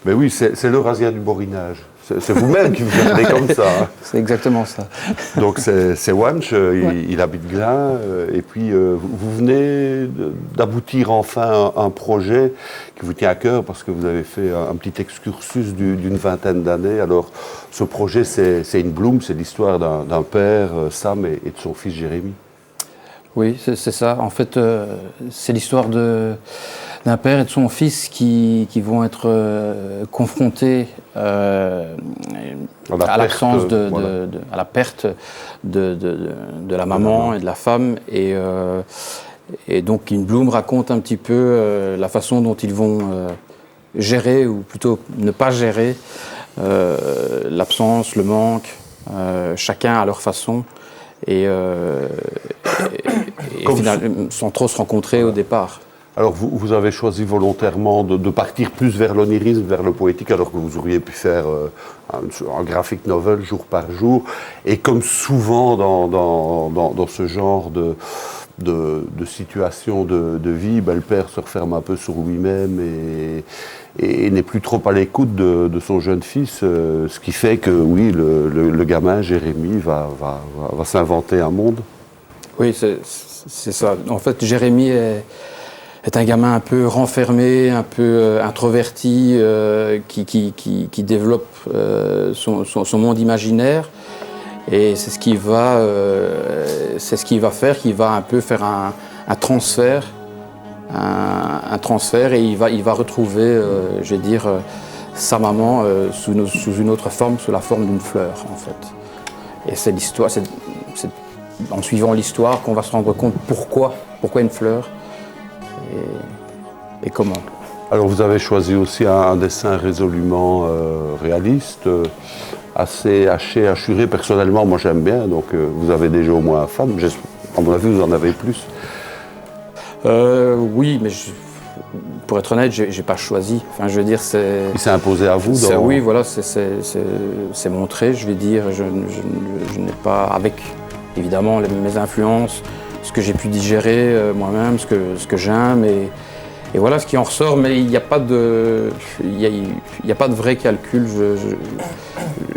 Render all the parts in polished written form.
Mais oui, c'est le razzia du borinage. C'est vous-même qui vous appelez comme ça. Hein. C'est exactement ça. Donc c'est Wanch, il habite Glun, et puis vous venez d'aboutir enfin à un projet qui vous tient à cœur parce que vous avez fait un petit excursus d'une vingtaine d'années. Alors ce projet, c'est In Bloom, c'est l'histoire d'un père, Sam, et de son fils Jérémy. Oui, c'est ça. En fait, c'est l'histoire d'un père et de son fils qui vont être confrontés à l'absence à la perte de la maman et de la femme. Et donc, In Bloom raconte un petit peu la façon dont ils vont gérer, ou plutôt ne pas gérer, l'absence, le manque, chacun à leur façon. Et finalement, sans trop se rencontrer au départ. Alors vous avez choisi volontairement de partir plus vers l'onirisme, vers le poétique, alors que vous auriez pu faire un graphic novel jour par jour. Et comme souvent dans ce genre de situation de vie, le père se referme un peu sur lui-même et n'est plus trop à l'écoute de son jeune fils, ce qui fait que oui, le gamin Jérémy va s'inventer un monde. Oui, c'est ça. En fait, Jérémy est un gamin un peu renfermé, un peu introverti, qui développe son monde imaginaire. Et c'est ce qui va faire qu'il va un peu faire un transfert. Un transfert, et il va retrouver, je vais dire, sa maman sous une autre forme, sous la forme d'une fleur, en fait. Et c'est l'histoire, c'est en suivant l'histoire qu'on va se rendre compte pourquoi une fleur et comment. Alors vous avez choisi aussi un dessin résolument réaliste, assez haché, hachuré. Personnellement, moi j'aime bien, donc vous avez déjà au moins un fan. À mon avis, vous en avez plus. Oui, mais pour être honnête, j'ai pas choisi. Enfin, je veux dire, il s'est imposé à vous. Oui, voilà, c'est montré. Je vais dire, je n'ai pas, avec évidemment mes influences, ce que j'ai pu digérer moi-même, ce que j'aime, et voilà ce qui en ressort. Mais il n'y a pas de vrai calcul.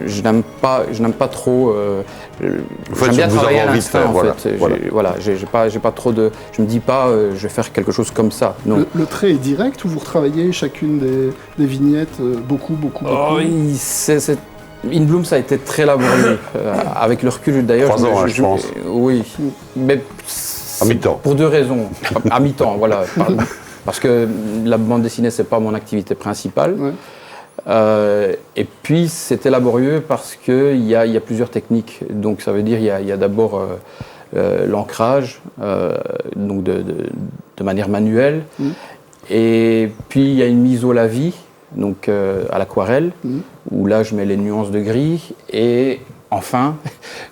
Je n'aime pas trop. J'aime bien travailler à l'instinct, en fait. Voilà, j'ai pas trop de. Je me dis pas, je vais faire quelque chose comme ça. Non. Le trait est direct ou vous retravaillez chacune des vignettes beaucoup. Oh, In Bloom, ça a été très laborieux. Avec le recul, d'ailleurs. 3 ans, je pense. Oui, mais à mi-temps. Pour 2 raisons. À mi-temps, voilà. Parce que la bande dessinée, c'est pas mon activité principale. Ouais. Et puis c'était laborieux parce qu'il y a plusieurs techniques. Donc ça veut dire il y a d'abord l'ancrage, donc de manière manuelle. Et puis il y a une mise au lavis, donc à l'aquarelle, où là je mets les nuances de gris. Et enfin,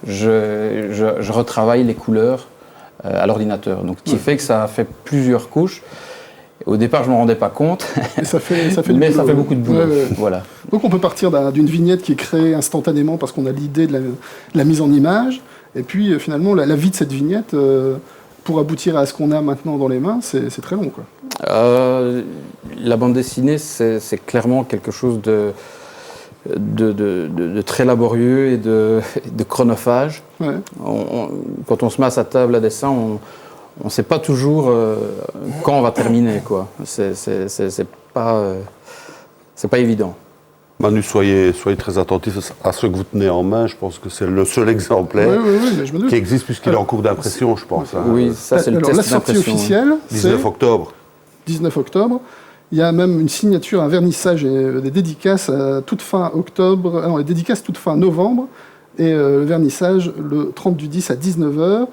je retravaille les couleurs à l'ordinateur. Donc ce qui fait que ça fait plusieurs couches. Au départ, je ne me rendais pas compte, mais ça fait beaucoup de boulot. Ouais. Voilà. Donc on peut partir d'une vignette qui est créée instantanément parce qu'on a l'idée de la mise en image, et puis finalement la vie de cette vignette, pour aboutir à ce qu'on a maintenant dans les mains, c'est très long, quoi. La bande dessinée, c'est clairement quelque chose de très laborieux et de chronophage. Ouais. Quand on se met à sa table à dessin, on ne sait pas toujours quand on va terminer, quoi. C'est pas évident. Manu, soyez très attentifs à ce que vous tenez en main. Je pense que c'est le seul exemplaire qui existe puisqu'il est en cours d'impression, je pense. Hein. Oui, ça c'est le test d'impression. La sortie officielle, 19 octobre. 19 octobre. Il y a même une signature, un vernissage et des dédicaces toute fin octobre. Non, les dédicaces toute fin novembre. Et le vernissage le 30 du 10 à 19h.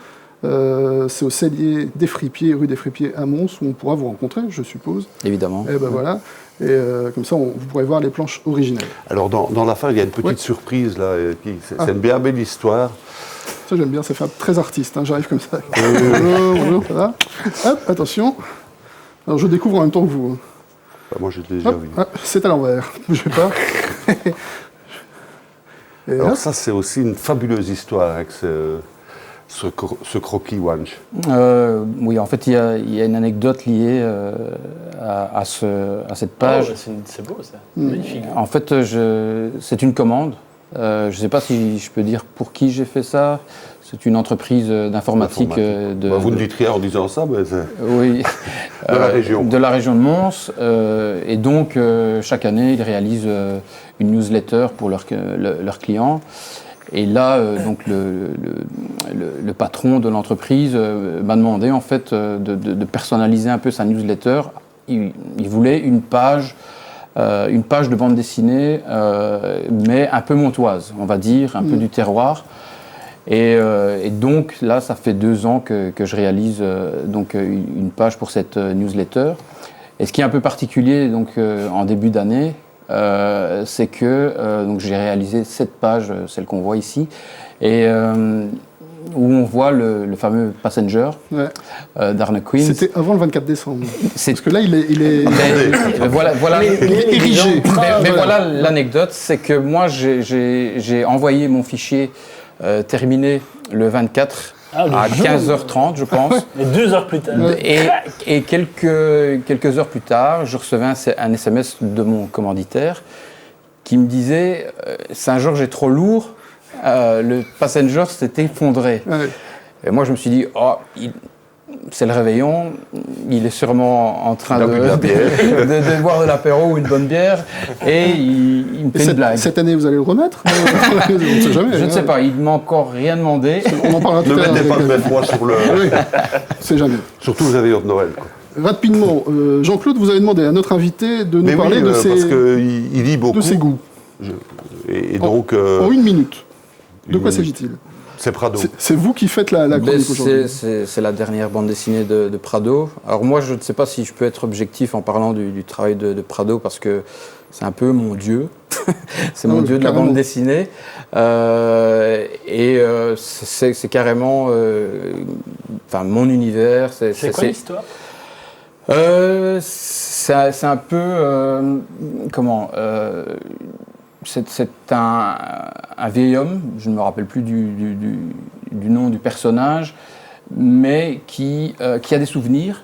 C'est au cellier des Fripiers, rue des Fripiers à Mons, où on pourra vous rencontrer, je suppose. Évidemment. Et voilà. Et comme ça, vous pourrez voir les planches originales. Alors, dans la fin, il y a une petite surprise, là. C'est une bien belle histoire. Ça, j'aime bien, ça fait très artiste. Hein, j'arrive comme ça. Bonjour, voilà. Hop, attention. Alors, je découvre en même temps que vous. Moi, j'ai déjà vu. C'est à l'envers. Je ne sais pas. Alors, ça, c'est aussi une fabuleuse histoire avec ce croquis Wanch? Oui, en fait, il y a une anecdote liée à cette page. Oh, c'est beau ça, magnifique. En fait, c'est une commande. Je ne sais pas si je peux dire pour qui j'ai fait ça. C'est une entreprise d'informatique. Vous ne dites rien en disant ça, mais c'est oui, de la région. De la région de Mons. Et donc, chaque année, ils réalisent une newsletter pour leurs clients. Et là, donc le patron de l'entreprise m'a demandé en fait de personnaliser un peu sa newsletter. Il voulait une page de bande dessinée, mais un peu montoise, on va dire, un peu du terroir. Et donc là, ça fait 2 ans que je réalise donc une page pour cette newsletter. Et ce qui est un peu particulier donc en début d'année, c'est que donc j'ai réalisé 7 pages, celle qu'on voit ici, et où on voit le fameux Passenger d'Arne Quinn. C'était avant le 24 décembre. Parce que là, il est voilà, érigé. Mais voilà l'anecdote, c'est que moi j'ai envoyé mon fichier terminé le 24 à 15h30, je pense. Et 2 heures plus tard. Et quelques heures plus tard, je recevais un SMS de mon commanditaire qui me disait Saint-Georges est trop lourd, le Passenger s'est effondré. Ouais. Et moi, je me suis dit c'est le réveillon, il est sûrement en train de boire de l'apéro ou une bonne bière, et il me fait une blague. Cette année, vous allez le remettre? On ne sait jamais. Je ne sais pas, il ne m'a encore rien demandé. On en parlera tout Ne à l'heure. mettez pas le même poids sur le... Oui, c'est jamais. Surtout le réveillon de Noël, quoi. Rapidement, Jean-Claude, vous avez demandé à notre invité de nous parler de parce qu'il lit beaucoup. de ses goûts. Et donc... En 1 minute. De quoi 1 minute. s'agit-il? C'est Prado. C'est vous qui faites la chronique aujourd'hui. C'est la dernière bande dessinée de Prado. Alors moi, je ne sais pas si je peux être objectif en parlant du travail de Prado, parce que c'est un peu mon dieu. C'est mon dieu de la bande dessinée. C'est carrément mon univers. C'est quoi l'histoire? C'est un peu... c'est un vieil homme, je ne me rappelle plus du nom du personnage, mais qui a des souvenirs,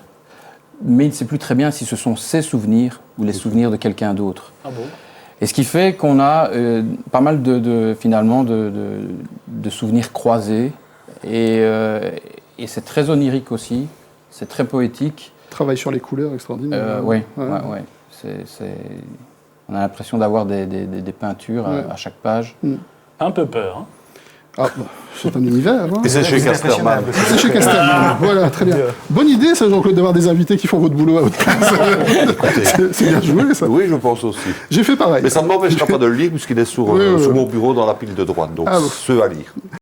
mais il ne sait plus très bien si ce sont ses souvenirs ou les souvenirs de quelqu'un d'autre. Ah bon? Et ce qui fait qu'on a pas mal finalement de souvenirs croisés, et c'est très onirique aussi, c'est très poétique. Travail sur les couleurs extraordinaire. Oui. On a l'impression d'avoir des peintures à chaque page. Un peu peur. Hein. Ah, c'est un univers. Hein. Et c'est chez Casterman. C'est chez Casterman. Voilà, très bien. Bonne idée, ça, Jean-Claude, d'avoir des invités qui font votre boulot à votre place. C'est bien joué, ça. Oui, je pense aussi. J'ai fait pareil. Mais ça ne m'empêchera pas de le lire, puisqu'il est sur mon bureau dans la pile de droite. Donc, Ah bon. ceux à lire.